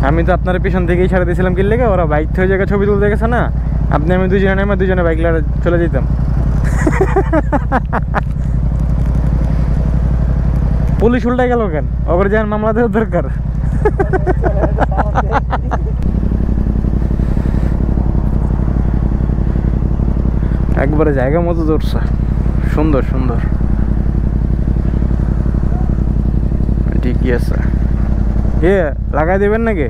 আমি তো আপনার পিছন থেকেই ছাড়া দিয়েছিলাম কি লেগে, ওরা বাইক থেকে জায়গায় ছবি তুলতে গেছে না, আপনি আমি দুজনে নেমে দুজনে বাইক লড়ে চলে যেতাম। পুলিশ উল্টাই গেল কেন? ওপরে যান মামলা দেওয়ার দরকার। একবারে জায়গা মতো ধরছে, সুন্দর সুন্দর, ঠিকই আছে। এ লাগাই দেবেন নাকি?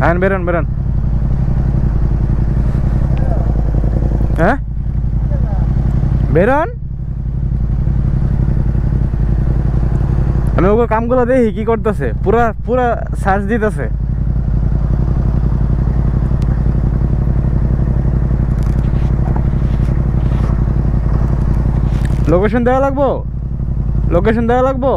আন বেরোন বেরোন। হ্যাঁ বেরোন, আমি ওকে কামগুলো দেখি কি করতেছে, পুরা পুরা সার্চ দিতেছে। লোকেশন দেওয়া লাগবো, লোকেশন দেওয়া লাগবো।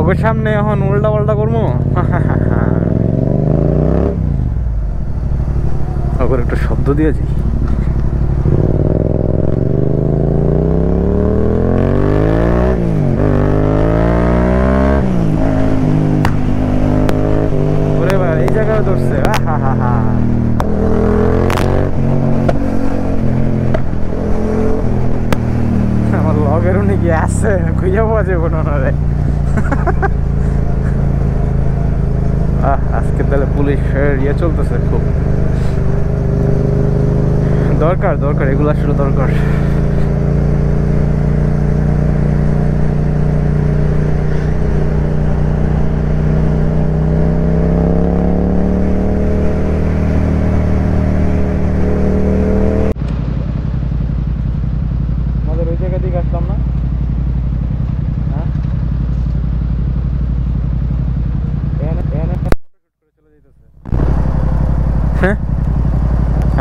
ওকে সামনে এখন উল্টা পাল্টা করবো। ওকে একটা শব্দ দিয়েছি। ওরে ভাই এই জায়গায় ধরছে। আমার লগের উনি কি আছে খুঁজে পাওয়া যাবে না। আজকে তাহলে পুলিশের ইয়ে চলতেছে খুব। দরকার দরকার এগুলো আসলে দরকার। আমাদের ওই জায়গা দিকে আসলাম না? হ্যাঁ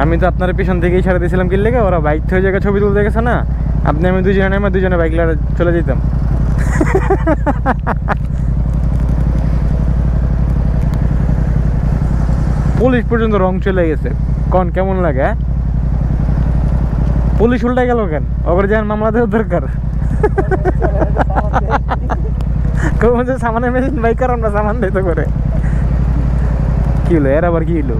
আমি তো আপনার পিছন থেকেই ছাড়া দিয়েছিলাম কি লেগে, ওরা বাইক থেকে জায়গায় ছবি তুলতে গেছে না, আপনি আমি দুজনে নেমে দুজনে বাইক লড়ে চলে যেতাম। পুলিশ পর্যন্ত রং চলে গেছে, কোন কেমন লাগে? পুলিশ উল্টাই গেল কেন? ওপরে যান মামলা দেওয়ার দরকার। সামানের মেশিন বাইক কারণ না সামান দিতে করে কি হলো এর আবার কি হলো?